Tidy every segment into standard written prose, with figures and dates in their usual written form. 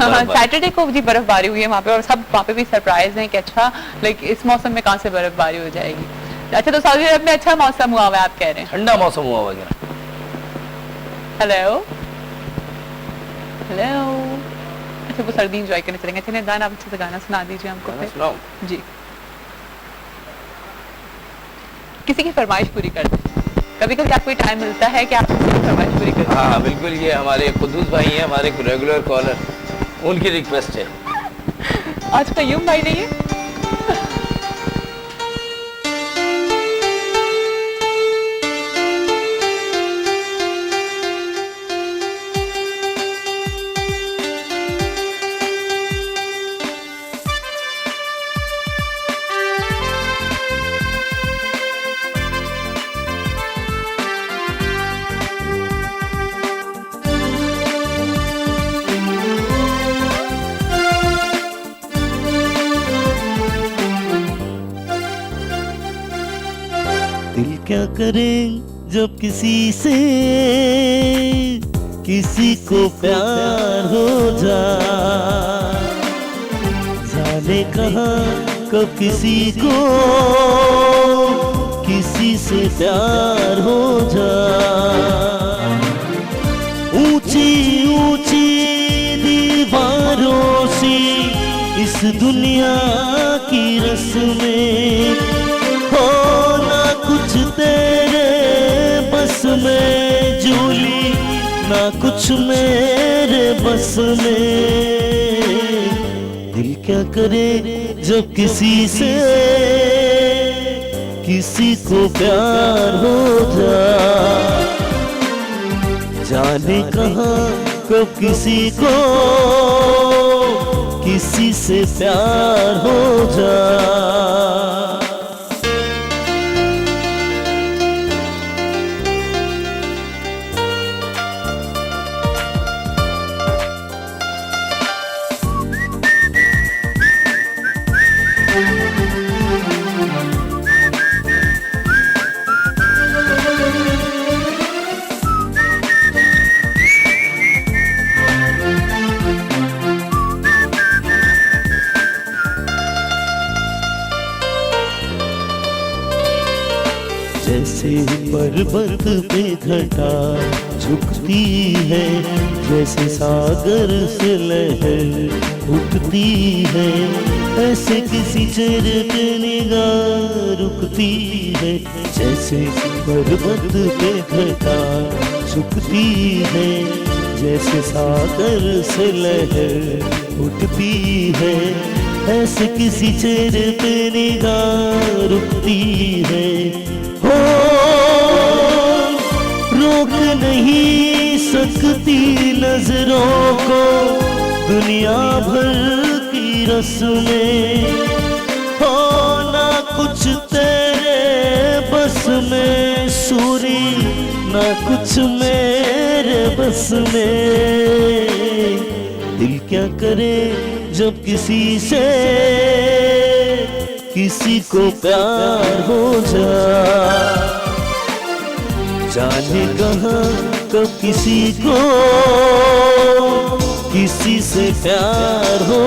Saturday को जी बर्फबारी हुई है वहाँ पे, और सब वहाँ पे भी सरप्राइज हैं कि अच्छा लाइक इस मौसम में कहाँ से बर्फबारी हो जाएगी। अच्छा, तो सऊदी अरब में अच्छा मौसम हुआ हुआ है आप कह रहे हैं? ठंडा मौसम हुआ वगैरह। हेलो हेलो, अच्छा वो सर्दी इंजॉय करने चलेंगे। अच्छा गाना, आप अच्छे से गाना सुना दीजिए हमको फिर। सुनाओ जी, किसी की फरमाइश पूरी कर दें। कभी कभी आपको टाइम मिलता है कि आप किसी की फरमाइश पूरी करें? हाँ बिल्कुल, ये हमारे कुद्दूस भाई हैं, हमारे रेगुलर कॉलर, उनकी रिक्वेस्ट है। आज कयूम भाई नहीं है? दिल क्या करे जब किसी से किसी को प्यार हो जाने कहाँ कब किसी को किसी से प्यार हो ऊंची ऊंची दीवारों से इस दुनिया की रस्में हो ना कुछ तेरे बस में जूली, ना कुछ मेरे बस में। दिल क्या करे जब किसी से किसी को प्यार हो जाने कहाँ कब किसी को किसी से प्यार हो जैसे पर्वत पे घटा झुकती है, जैसे सागर से लहर उठती है, ऐसे किसी चेहरे पे निगाह रुकती है। जैसे पर्वत पे घटा झुकती है, जैसे सागर से लहर उठती है, ऐसे किसी चेहरे पे निगाह रुकती है। हो रोक नहीं सकती नजरों को दुनिया भर की रस्में, हो ना कुछ तेरे बस में सूरी, ना कुछ मेरे बस में। दिल क्या करे जब किसी से किसी को प्यार हो जाने कहाँ कब किसी को किसी से प्यार हो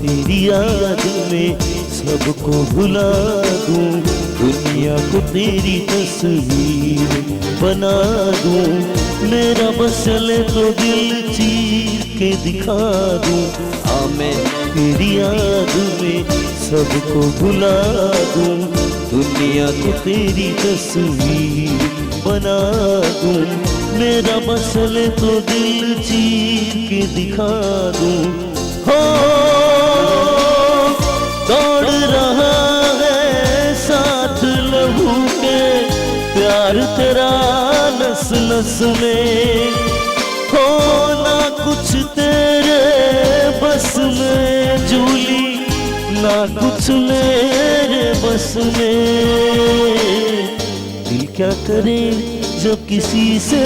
तेरी याद में सबको भुला दूं, दुनिया को तेरी तस्वीर बना दूं, मेरा बस चले तो दिल चीर के दिखा दूं। हाँ मैं तेरी याद में सबको भुला दूं, दुनिया को तेरी तस्वीर बना दूं, मेरा बस चले तो दिल चीर के दिखा दूं। हो दौड़ रहा है नस नस में, हो ना कुछ तेरे बस में जूली, ना कुछ मेरे बस में। दिल क्या करे जब किसी से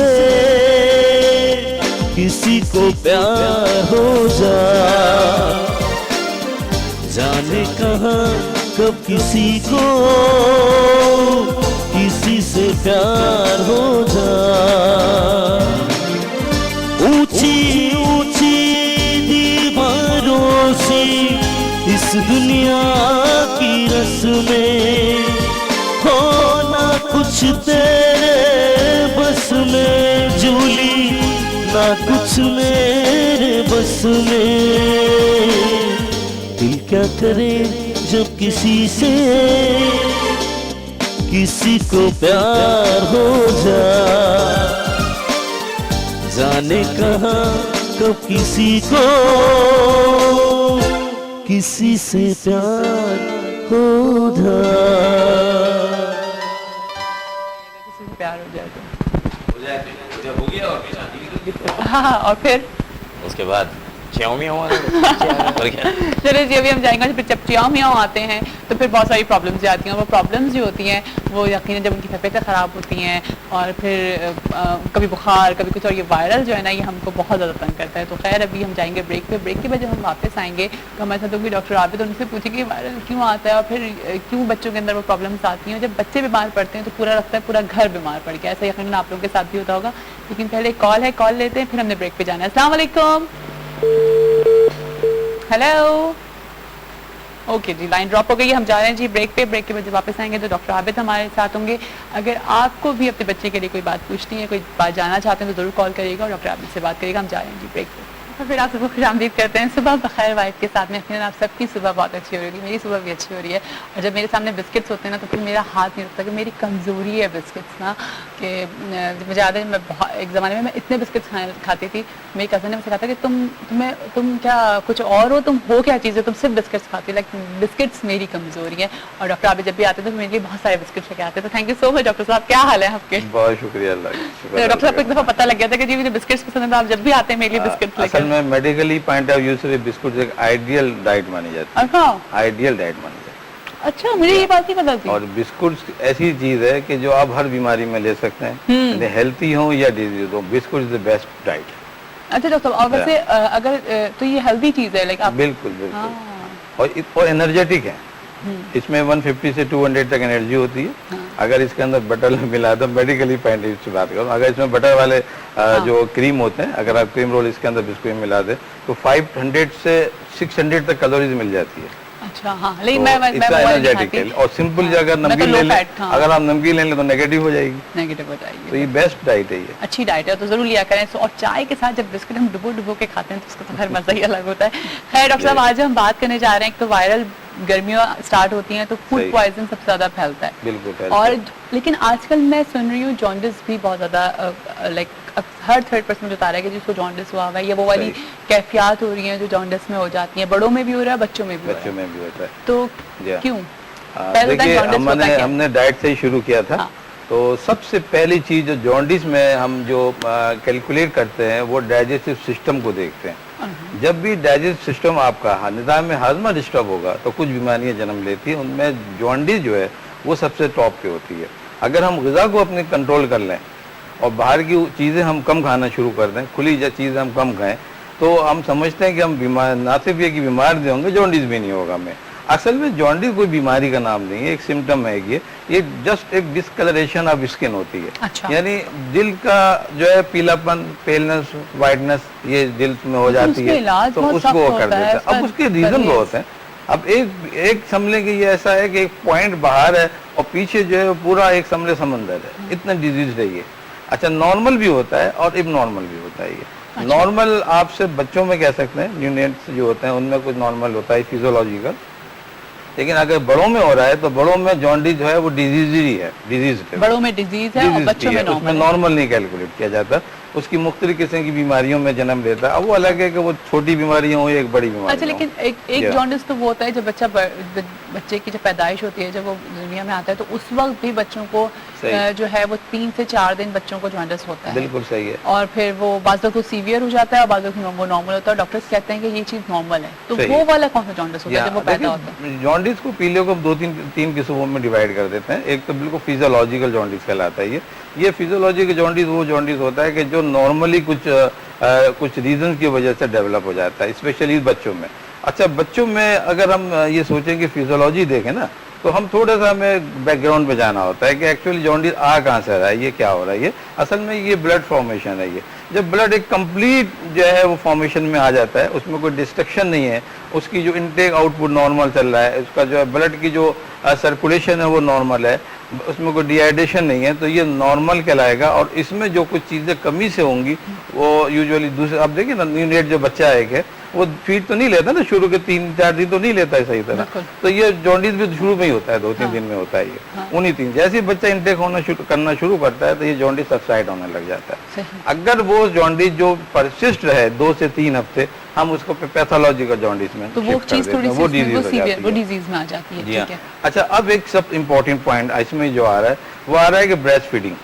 किसी को प्यार हो जाने कहाँ कब किसी को किसी से प्यार हो ऊंची ऊंची दीवारों से इस दुनिया की रस्में, हो ना कुछ तेरे बस में जूली, ना कुछ मेरे बस में। दिल क्या करे जब किसी से किसी को प्यार हो जाने कहाँ कब किसी को किसी से प्यार हो किसी से प्यार हो जाए तो हो गया और फिर शादी की हाँ, और फिर उसके बाद च्याओ मियाओ और क्या। चलिए जी, अभी हम जाएंगे। फिर जब च्याओ मियाओ आते हैं तो फिर बहुत सारी प्रॉब्लम्स आती हैं। वो प्रॉब्लम्स जो होती हैं वो यकीनन जब उनकी तबीयतें ख़राब होती हैं और फिर कभी बुखार कभी कुछ, और ये वायरल जो है ना, ये हमको बहुत ज़्यादा तंग करता है। तो खैर अभी हम जाएंगे ब्रेक पे। ब्रेक के बाद जब हम वापस आएंगे तो हमारे साथ होंगे डॉक्टर आबिद। उनसे पूछेंगे वायरल क्यों आता है और फिर क्यों बच्चों के अंदर वो प्रॉब्लम्स आती हैं। जब बच्चे बीमार पड़ते हैं तो पूरा लगता है पूरा घर बीमार पड़ गया। ऐसा यकीनन आप लोगों के साथ भी होता होगा। लेकिन पहले कॉल है, कॉल लेते हैं, फिर हमने ब्रेक पे जाना है। अस्सलाम वालेकुम। हेलो, ओके जी, लाइन ड्रॉप हो गई है। हम जा रहे हैं जी ब्रेक पे। ब्रेक के बाद जब वापस आएंगे तो डॉक्टर आबिद हमारे साथ होंगे। अगर आपको भी अपने बच्चे के लिए कोई बात पूछनी है, कोई बात जानना चाहते हैं तो जरूर कॉल करिएगा और डॉक्टर आबिद से बात करिएगा। हम जा रहे हैं जी ब्रेक पे। और फिर आप सबको खुशामदीद करते हैं सुबह बखैर वाइफ के साथ में। यकीनन आप सबकी सुबह बहुत अच्छी हो रही है, मेरी सुबह भी अच्छी हो रही है। और जब मेरे सामने बिस्किट्स होते हैं ना तो फिर मेरा हाथ नहीं रुकता, कि मेरी कमज़ोरी है बिस्किट्स ना। कि मुझे याद है मैं एक ज़माने में मैं इतने बिस्किट्स खाती थी। मेरी कज़न ने मुझसे कहा था कि तुम क्या कुछ और हो, तुम हो क्या चीज़ है, तुम सिर्फ बिस्किट्स खाती हो। लाइक बिस्किट्स मेरी कमज़ोरी है। और डॉक्टर आबिद जब भी आते थे तो मेरे लिए बहुत सारे बिस्किट्स लेके आते थे। Thank you so much doctor साहब। क्या हाल है आपके? बहुत शुक्रिया अल्लाह। डॉक्टर साहब को एक दफ़ा पता लग गया था कि जी मुझे बिस्किट्स पसंद है, तो आप जब भी आते हैं मेरे लिए बिस्किट्स लेके। असल में मेडिकली पॉइंट ऑफ व्यू से बिस्कुट एक आइडियल डाइट मानी जाती है। अच्छा, आइडियल डाइट मानी जाती है। अच्छा, मुझे ये बात नहीं पता थी। और बिस्कुट ऐसी चीज है कि जो आप हर बीमारी में ले सकते हैं, हेल्थी हो या डिजीज हो, biscuit is the best diet. अच्छा डॉक्टर साहब, और वैसे अगर तो ये हेल्दी चीज है लाइक आप। बिल्कुल बिल्कुल। और एनर्जेटिक है। इसमें 150 से 200 तक एनर्जी होती है। अगर इसके अंदर बटर मिला तो मेडिकली पॉइंट से बात करूँ, अगर इसमें बटर वाले जो क्रीम होते हैं, अगर आप क्रीम रोल इसके अंदर बिस्कुट में मिला दे तो 500 से 600 तक कैलोरीज मिल जाती है। अच्छा, हाँ, लेकिन तो मैं एनर्जेटिक है। और सिंपल अगर नमकीन ले लें, अगर आप नमकीन ले लें तो नेगेटिव हो जाएगी, नेगेटिव हो जाएगी। तो ये बेस्ट डाइट है, ये अच्छी डाइट है, तो जरूर लिया करें। और चाय के साथ जब बिस्किट हम डुबो के खाते हैं तो उसका तो हर मजा ही अलग होता है। खैर डॉक्टर साहब, आज हम बात करने जा रहे हैं, तो वायरल गर्मियाँ स्टार्ट होती हैं तो फूड पॉइजन सबसे ज्यादा फैलता है। बिल्कुल। और लेकिन आजकल मैं सुन रही हूँ जॉन्डिस भी बहुत ज्यादा लाइक हर 3rd बता रहा है कि जिसको जॉन्डिस हुआ है, या वो वाली कैफियत हो रही है जो जॉन्डिस में हो जाती है। बड़ों में भी हो रहा है, बच्चों में भी होता है। तो क्यों? देखिए, हमने डाइट से ही शुरू किया था। तो सबसे पहली चीज जो जॉन्डिस में हम जो कैलकुलेट करते हैं वो डाइजेस्टिव सिस्टम को देखते हैं। जब भी डाइजेस्टिव सिस्टम आपका निज़ाम में हाजमा डिस्टर्ब होगा तो कुछ बीमारियां जन्म लेती हैं। उनमें जॉन्डिस जो है वो सबसे टॉप पे होती है। अगर हम ग़िज़ा को अपने कंट्रोल कर लें और बाहर की चीज़ें हम कम खाना शुरू कर दें, खुली चीज़ें हम कम खाएं, तो हम समझते हैं कि हम बीमार, ना सिर्फ ये कि बीमार नहीं होंगे, जॉन्डिस भी नहीं होगा हमें। असल में जॉन्डिस कोई बीमारी का नाम नहीं है, एक सिम्टम है। ये जस्ट एक डिस्कलरेशन ऑफ स्किन होती है। अच्छा। यानी दिल का जो है पीलापन, पेलनेस, वाइटनेस ये दिल में हो जाती है, तो उसको वो कर देता है। अब उसके रीजन बहुत हैं। अब एक समझ कि ये ऐसा है कि एक पॉइंट बाहर है और पीछे जो है पूरा एक समंदर है, इतना डिजीज है ये। अच्छा, नॉर्मल भी होता है और इबनॉर्मल भी होता है ये। नॉर्मल आप सिर्फ बच्चों में कह सकते हैं, न्यूनेट्स जो होते हैं उनमें कुछ नॉर्मल होता है, फिजियोलॉजिकल। लेकिन अगर बड़ों में हो रहा है तो बड़ों में जॉन्डिस जो है वो डिजीज ही है, डिजीज बड़ों में डिजीज है और बच्चों में उसमें नॉर्मल नहीं कैलकुलेट किया जाता। उसकी मुख्तलिफ किस्म की बीमारियों में जन्म लेता है। अब वो अलग है कि वो छोटी बीमारियां हो या एक बड़ी बीमारी। अच्छा, लेकिन एक जॉन्डिस तो वो होता है जब बच्चे की जब पैदाइश होती है, जब वो दुनिया में आता है, तो उस वक्त भी बच्चों को जो है वो 3 से 4 दिन बच्चों को जॉन्डिस होता है। बिल्कुल सही है। और फिर वो बाज़ को सीवियर हो जाता है और बाज़ वो नॉर्मल होता है। डॉक्टर्स कहते हैं कि ये चीज नॉर्मल है। तो वो वाला कौन सा जॉन्डिस होता है जब वो पैदा होता है? जॉन्डिस को पीलियो को 2-3 किस्मों में डिवाइड कर देते हैं। एक तो बिल्कुल फिजियोलॉजिकल जॉन्डिस कहलाता है ये फिजियोलॉजिकल जॉन्डिस वो जॉन्डिस होता है कि जो नॉर्मली कुछ रीजन की वजह से डेवलप हो जाता है, स्पेशली बच्चों में। अच्छा, बच्चों में अगर हम ये सोचें कि फिजियोलॉजी देखें ना, तो हम थोड़ा सा हमें बैकग्राउंड पे जाना होता है कि एक्चुअली जॉन्डिस आ कहाँ से रहा है, ये क्या हो रहा है। ये असल में ये ब्लड फॉर्मेशन है। ये जब ब्लड एक कंप्लीट जो है वो फॉर्मेशन में आ जाता है, उसमें कोई डिस्ट्रक्शन नहीं है, उसकी जो इनटेक आउटपुट नॉर्मल चल रहा है, उसका जो है ब्लड की जो सर्कुलेशन है वो नॉर्मल है, उसमें कोई डिहाइड्रेशन नहीं है, तो ये नॉर्मल कहलाएगा। और इसमें जो कुछ चीज़ें कमी से होंगी वो यूजुअली दूसरे, आप देखिए ना, न्यूनेट जो बच्चा है वो फीड तो नहीं लेता ना, शुरू के 3-4 दिन तो नहीं लेता है सही तरह, तो ये जॉन्डिस भी शुरू में ही होता है, 2-3 दिन में होता है ये। उन्हीं 3 जैसे ही बच्चा इंटेक करना शुरू करता है तो ये जॉन्डिस सबसाइड होने लग जाता है। अगर वो जॉन्डिस जो परसिस्ट रहे 2 से 3 हफ्ते, हम उसको पैथोलॉजिकल जॉन्डिस में तो वो चीज थोड़ी वो डिजीज में आ जाती है। ठीक है। अच्छा, अब एक सब इम्पोर्टेंट पॉइंट इसमें जो आ रहा है वो आ रहा है कि ब्रेस्ट फीडिंग।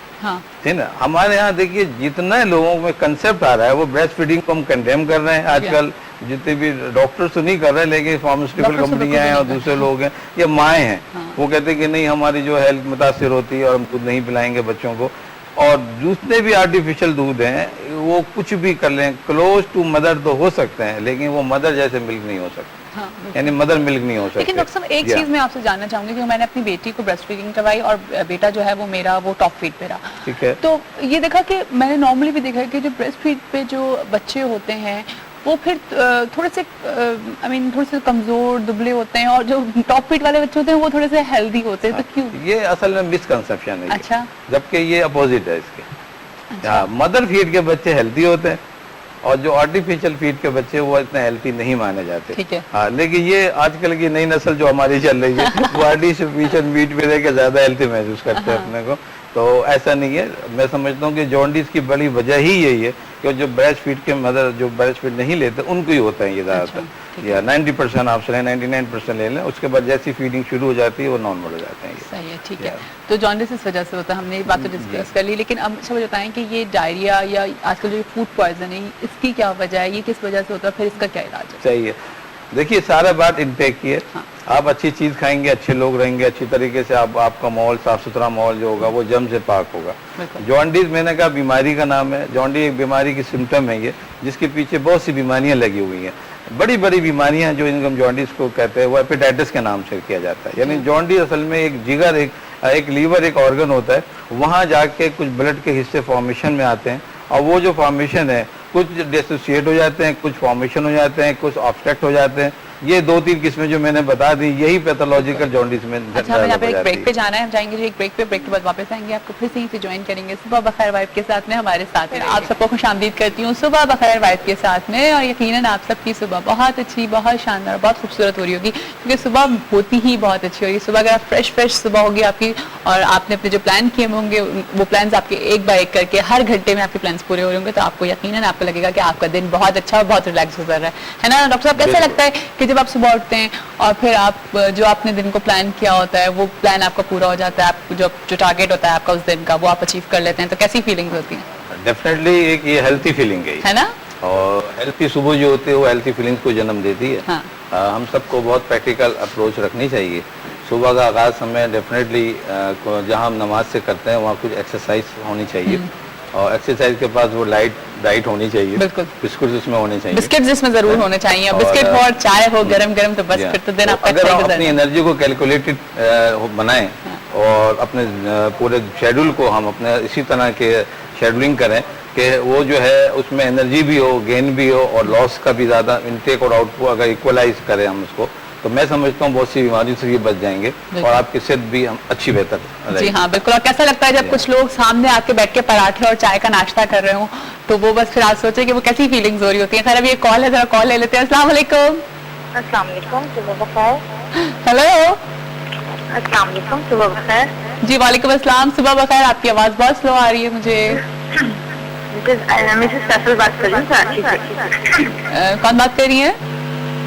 ठीक है, हमारे यहाँ देखिए जितने लोगों में कंसेप्ट आ रहा है वो ब्रेस्ट फीडिंग को हम कंडेम कर रहे हैं आजकल। जितने भी डॉक्टर्स तो नहीं कर रहे, लेकिन फार्मास्यूटिकल कंपनियां हैं और दूसरे लोग हैं या माएँ हैं, वो कहते हैं कि नहीं, हमारी जो हेल्थ मुतासिर होती है और हम दूध नहीं पिलाएंगे बच्चों को। और जितने भी आर्टिफिशियल दूध हैं वो कुछ भी कर लें, क्लोज टू मदर तो हो सकते हैं, लेकिन वो मदर जैसे मिल्क नहीं हो सकते, यानी मदर मिल्क नहीं हो सकते। लेकिन डॉक्टर साहब एक चीज मैं आपसे जानना चाहूंगी कि मैंने अपनी बेटी को ब्रेस्ट फीडिंग करवाई और बेटा जो है वो मेरा वो टॉप फीड पे रहा। ठीक है। तो ये देखा कि मैंने नॉर्मली भी देखा कि जो ब्रेस्ट फीड पे जो बच्चे होते हैं वो फिर थोड़े से थोड़े से कमजोर दुबले होते हैं, और जो टॉप फीड वाले बच्चे होते हैं वो थोड़े से हेल्दी होते हैं। तो क्यों? ये असल में मिसकंसेप्शन है। अच्छा। जबकि ये अपोजिट है इसके। अच्छा। मदर फीड के बच्चे हेल्दी होते हैं और जो आर्टिफिशियल फीड के बच्चे वो इतने हेल्थी नहीं माने जाते। ठीक है। हाँ, लेकिन ये आजकल की नई नस्ल जो हमारी चल रही है वो आर्टिफिशियल फीड पे देकर ज्यादा हेल्थी महसूस करते हैं अपने को। तो ऐसा नहीं है। मैं समझता हूँ कि जॉन्डिस की बड़ी वजह ही यही है कि जो ब्रेस्ट फीड के मदर जो ब्रेस्ट फीड नहीं लेते उनको ही होता है ये ज़्यादातर। या 90% आप चलें, 99% ले लें, उसके बाद जैसी फीडिंग शुरू हो जाती है वो नॉर्मल हो जाते हैं। सही है, ठीक है। तो जॉन्डिस इस वजह से होता है, हमने ये बात तो डिस्कस कर ली। लेकिन अब मुझे बताएं कि ये डायरिया या आजकल जो फूड पॉइजन है इसकी क्या वजह है, ये किस वजह से होता है, फिर इसका क्या इलाज है? सही है। देखिए, सारा बात इनटेक की है। आप अच्छी चीज खाएंगे, अच्छे लोग रहेंगे, अच्छी तरीके से आपका माहौल, साफ सुथरा माहौल जो होगा वो जम से पाक होगा। जॉन्डिस मैंने कहा बीमारी का नाम है। जॉन्डिस एक बीमारी की सिम्टम है ये, जिसके पीछे बहुत सी बीमारियां लगी हुई हैं। बड़ी बड़ी बीमारियां जो इनको जॉन्डिस को कहते हैं वो हेपेटाइटिस के नाम से किया जाता है। यानी जॉन्डिस असल में एक जिगर, एक लीवर, एक ऑर्गन होता है, वहाँ जाके कुछ ब्लड के हिस्से फॉर्मेशन में आते हैं और वो जो फॉर्मेशन है कुछ डिसोसिएट हो जाते हैं, कुछ फॉर्मेशन हो जाते हैं, कुछ ऑब्स्ट्रक्ट हो जाते हैं। ये 2-3 किस्में जो मैंने बता दी, यही पैथोलॉजिकल जॉन्डिस में। अच्छा, हमें यहाँ पे एक ब्रेक पे जाना है, हम जाएंगे जी एक ब्रेक पे। ब्रेक के बाद वापस आएंगे, आपको फिर से यहीं से ज्वाइन करेंगे सुबह बखैर वाइफ के साथ में। हमारे साथ में आप सबको खुशामदीद करती हूँ सुबह बखैर वाइफ के साथ में। और यकीनन आप सबकी सुबह बहुत अच्छी, बहुत शानदार, बहुत खूबसूरत हो रही होगी, क्योंकि सुबह होती ही बहुत अच्छी होगी। सुबह अगर फ्रेश सुबह होगी आपकी और आपने अपने जो प्लान किए होंगे वो प्लान आपके एक बार एक करके हर घंटे में आपके प्लान पूरे हो रहे होंगे, तो आपको यकीनन आपको लगेगा कि आपका दिन बहुत अच्छा और बहुत रिलैक्स गुजर रहा है ना डॉक्टर साहब? कैसा लगता है कि जब आप सुबह उठते हैं और फिर आप जो आपने दिन को प्लान किया होता है वो प्लान आपका पूरा हो जाता है, आप जो टारगेट होता है आपका उस दिन का वो आप अचीव कर लेते हैं, तो कैसी फीलिंग्स होती हैं? डेफिनेटली एक ये हेल्थी फीलिंग है ना। और हेल्थी सुबह जो होती है वो हेल्थी फीलिंग्स को जन्म देती है। हाँ। हम सबको बहुत प्रैक्टिकल अप्रोच रखनी चाहिए। सुबह का आगाज समय डेफिनेटली जहाँ हम नमाज से करते हैं वहाँ कुछ एक्सरसाइज होनी चाहिए, और एक्सरसाइज के पास वो लाइट डाइट होनी चाहिए। बिल्कुल। बिस्कुट उसमें होने चाहिए, बिस्किट जिसमें जरूर होने चाहिए, बिस्किट हो और चाय हो गरम गरम, तो बस फिर तो दिन आपका अगर हम अपनी एनर्जी को कैलकुलेटेड बनाएं और अपने पूरे शेड्यूल को हम अपने इसी तरह के शेड्यूलिंग करें कि वो जो है उसमें एनर्जी भी हो, गेन भी हो और लॉस का भी ज़्यादा इनटेक और आउटपुट अगर इक्वलाइज करें हम उसको, तो मैं समझता हूँ बहुत सी बीमारियों से ये बच जाएंगे और आपकी सेहत भी अच्छी बेहतर रहेगी। जी हाँ, बिल्कुल। और कैसा लगता है जब कुछ लोग सामने आके बैठ के पराठे और चाय का नाश्ता कर रहे हो, तो वो बस फिर आप सोचे कि वो कैसी फीलिंग्स हो रही होती है। खैर अभी एक कॉल है, जरा कॉल ले लेते हैं। अस्सलाम वालेकुम। अस्सलाम वालेकुम, सुबह बखैर। हेलो, अस्सलाम वालेकुम, सुबह बखैर। जी वालेकुम अस्सलाम, सुबह बखैर। आपकी आवाज़ बहुत स्लो आ रही है मुझे। मिसेस फैसल बात कर रही हूँ कराची से। कौन बात कर रही है?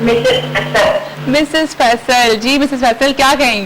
मिसेस फैसल। मिसेस फैसल जी, मिसेस फैसल क्या कहेंगी?